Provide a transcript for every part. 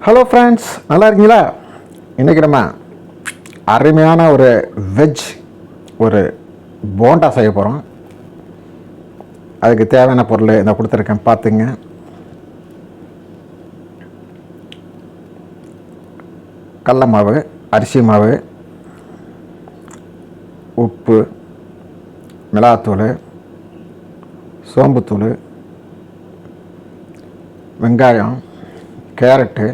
Hello friends, நல்லா இருக்கீங்களா? இன்றைக்கி நம்ம அருமையான ஒரு வெஜ் ஒரு போண்டா செய்ய போகிறோம். அதுக்கு தேவையான பொருள் இதை கொடுத்துருக்கேன், பார்த்துங்க. கடல மாவு, அரிசி மாவு, உப்பு, மிளகாத்தூள், சோம்புத்தூள், வெங்காயம், கேரட்டு,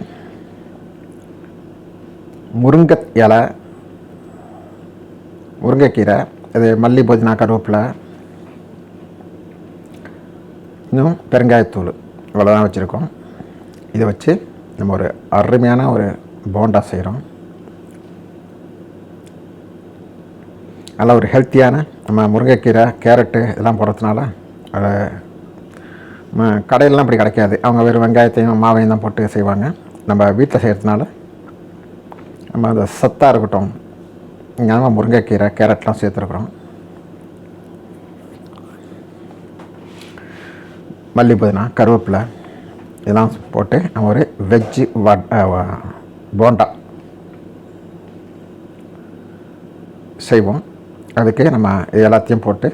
முருங்கை இலை, முருங்கைக்கீரை, இது மல்லி, புதினா, கருவேப்பிலை, இன்னும் பெருங்காயத்தூள், இவ்வளோதான் வச்சுருக்கோம். இதை வச்சு நம்ம ஒரு அருமையான ஒரு போண்டா செய்கிறோம். நல்லா ஒரு ஹெல்த்தியான, நம்ம முருங்கைக்கீரை, கேரட்டு இதெல்லாம் போடுறதுனால கடையிலலாம் அப்படி கிடைக்காது. அவங்க வெறும் வெங்காயத்தையும் மாவையும் தான் போட்டு செய்வாங்க. நம்ம வீட்டில் செய்கிறதுனால நம்ம அந்த சத்தாக இருக்கட்டும், இங்கே நம்ம முருங்கைக்கீரை, கேரட்லாம் சேர்த்துருக்குறோம். மல்லி, புதினா, கருவேப்பிலை இதெல்லாம் போட்டு நம்ம ஒரு வெஜ்ஜு போண்டா செய்வோம். அதுக்கு நம்ம இது எல்லாத்தையும் போட்டு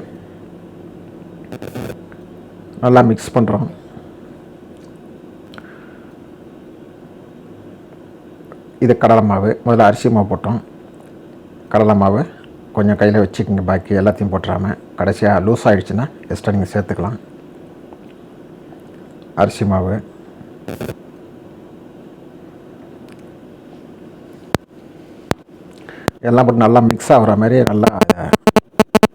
நல்லா மிக்ஸ் பண்ணுறோம். இது கடலை மாவு. முதல்ல அரிசி மாவு போட்டோம். கடலை மாவு கொஞ்சம் கையில் வச்சுக்கோங்க, பாக்கி எல்லாத்தையும் போட்டுறாமல். கடைசியாக லூஸ் ஆகிடுச்சுன்னா எக்ஸ்ட்ரா நீங்கள் சேர்த்துக்கலாம். அரிசி மாவு, எல்லாம் போட்டு நல்லா மிக்ஸ் ஆகிற மாதிரி நல்லா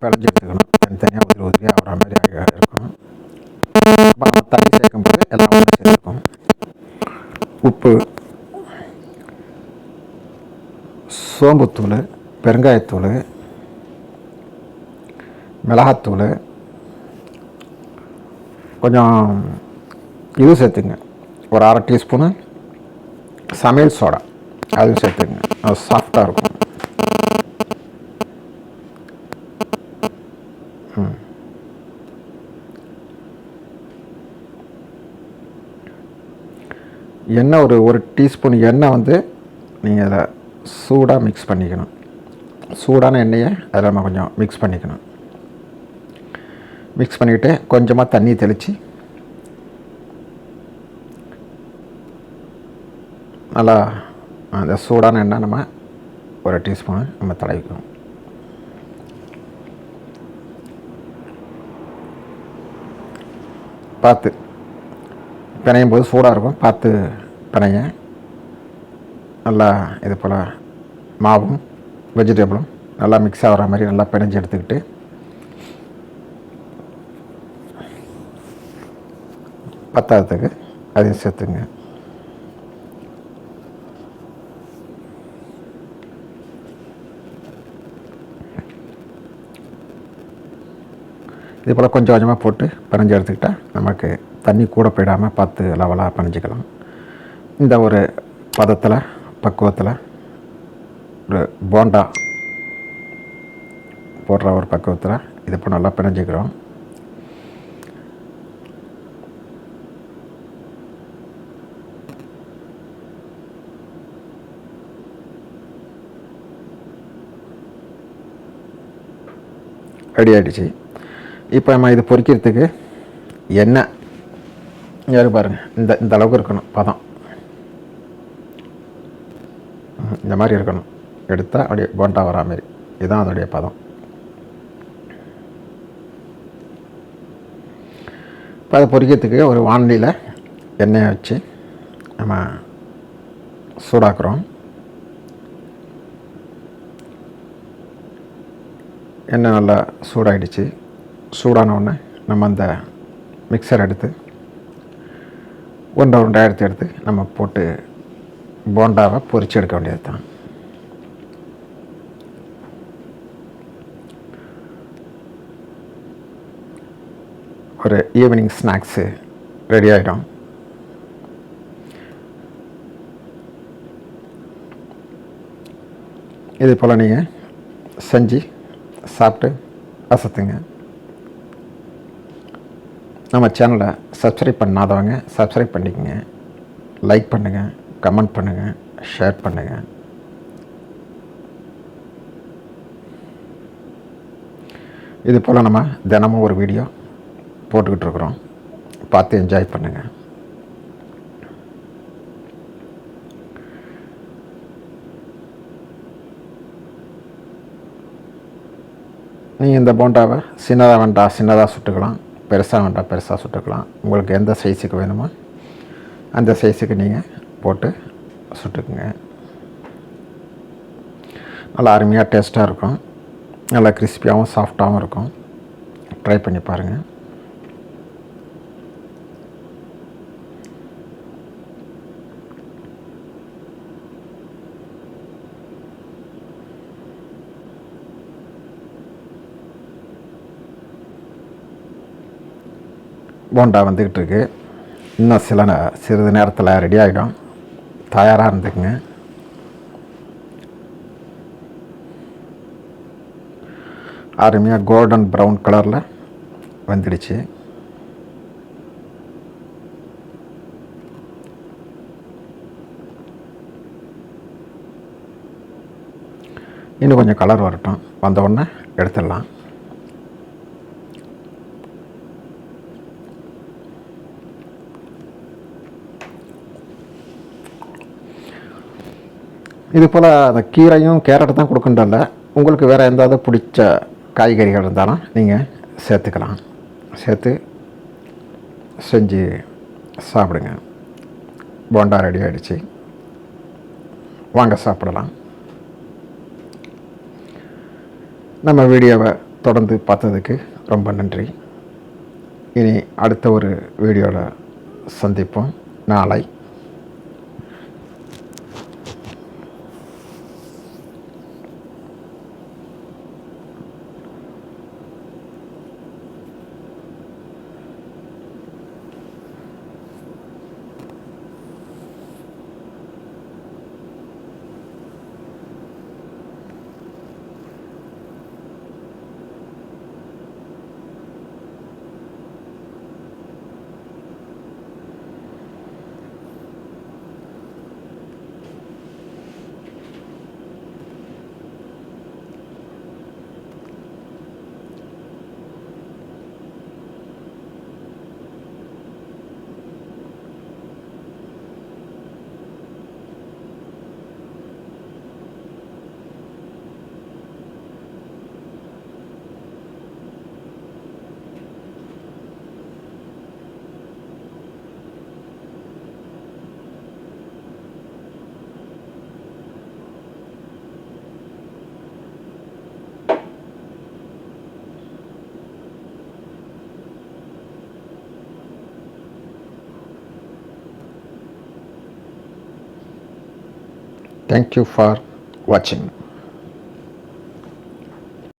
பிழைஞ்சி எடுத்துக்கணும். தனித்தனியாக உதிரி ஆகிற மாதிரி இருக்கணும். அப்புறம் நம்ம தண்ணி சேர்க்கும்போது எல்லாம் ஒன்று சேர்த்துக்கும். உப்பு, சோம்புத்தூள், பெருங்காயத்தூள், மிளகாத்தூள், கொஞ்சம் இது சேர்த்துங்க, ஒரு 1/2 டீஸ்பூனு சமையல் சோடா, அதுவும் சேர்த்துங்க. அது சாஃப்டாக இருக்கும். எண்ணெய் ஒரு டீஸ்பூன் எண்ணெய் வந்து நீங்கள் அதில் சூடாக மிக்ஸ் பண்ணிக்கணும். சூடான எண்ணெயை அதில் நம்ம கொஞ்சம் மிக்ஸ் பண்ணிக்கணும். மிக்ஸ் பண்ணிக்கிட்டு கொஞ்சமாக தண்ணி தெளித்து நல்லா அந்த சூடான எண்ணெய் நம்ம 1 டீஸ்பூன் நம்ம தடவிக்கணும். பார்த்து பிணையும் போது சூடாக இருக்கும், பார்த்து பிணைங்க. நல்லா இது போல் மாவும் வெஜிடபிளும் நல்லா மிக்ஸ் ஆகிற மாதிரி நல்லா பிணைஞ்சு எடுத்துக்கிட்டு பத்தாததுக்கு அதையும் சேர்த்துங்க. இது போல் கொஞ்சம் கொஞ்சமாக போட்டு பிணைஞ்சு எடுத்துக்கிட்டால் நமக்கு தண்ணி கூட போயிடாமல் பார்த்து லெவலாக பிணைஞ்சிக்கலாம். இந்த ஒரு பதத்தில், பக்குவத்தில் ஒரு போண்டா போடுற ஒரு பக்குவத்தில் இது இப்போ நல்லா பிணைஞ்சிக்கிறோம். ரெடி ஆகிடுச்சு. இப்போ நம்ம இது பொரிக்கிறதுக்கு எண்ணெய் யாரு பாருங்கள், இந்த அளவுக்கு இருக்கணும் பதம். இந்த மாதிரி இருக்கணும். எடுத்தால் அப்படியே போண்டா வரா மாதிரி, இதுதான் அதோடைய பதம். இப்போ அதை பொரிக்கிறதுக்கு ஒரு வானலியில் எண்ணெயை வச்சு நம்ம சூடாக்குறோம். எண்ணெய் நல்லா சூடாகிடுச்சு. சூடான உடனே நம்ம அந்த மிக்சர் எடுத்து உருண்டை எடுத்து நம்ம போட்டு போண்டாவை பொரிச்சு எடுக்க வேண்டியது தான். ஒரு ஈவினிங் ஸ்நாக்ஸு ரெடி ஆகிடும். இது போல் நீங்கள் செஞ்சு சாப்பிட்டு அசத்துங்க. நம்ம சேனலை சப்ஸ்கிரைப் பண்ணாதவங்க சப்ஸ்கிரைப் பண்ணிக்கோங்க, லைக் பண்ணுங்கள், கமெண்ட் பண்ணுங்கள், ஷேர் பண்ணுங்கள். இது போல் நம்ம தினமும் ஒரு வீடியோ போட்டுக்கிட்டு இருக்கிறோம். பார்த்து என்ஜாய் பண்ணுங்கள். நீங்கள் இந்த போண்டாவை சின்னதாக வேண்டாம் சின்னதாக சுட்டுக்கலாம், பெருசாக வேண்டாம் பெருசாக சுட்டுக்கலாம். உங்களுக்கு எந்த சைஸுக்கு வேணுமோ அந்த சைஸுக்கு நீங்கள் போட்டு சுட்டுக்குங்க. நல்லா அருமையாக டேஸ்ட்டாக இருக்கும். நல்லா கிறிஸ்பியாகவும் சாஃப்டாகவும் இருக்கும். ட்ரை பண்ணி பாருங்கள். போண்டா வந்துக்கிட்டு இருக்கு. இன்னும் சிறிது நேரத்தில் ரெடி ஆகிடும். தயாராக இருந்துக்குங்க. அருமையாக கோல்டன் ப்ரௌன் கலரில் வந்துடுச்சு. இன்னும் கொஞ்சம் கலர் வரட்டும். வந்த உடனே எடுத்துடலாம். இது போல் அந்த கீரையும் கேரட்டு தான் கொடுக்குன்றல, உங்களுக்கு வேறு எந்தாவது பிடிச்ச காய்கறிகள் இருந்தாலும் நீங்கள் சேர்த்துக்கலாம். சேர்த்து செஞ்சு சாப்பிடுங்க. போண்டா ரெடி ஆகிடுச்சு. வாங்க சாப்பிடலாம். நம்ம வீடியோவை தொடர்ந்து பார்த்ததுக்கு ரொம்ப நன்றி. இனி அடுத்த ஒரு வீடியோவில் சந்திப்போம் நாளை. Thank you for watching.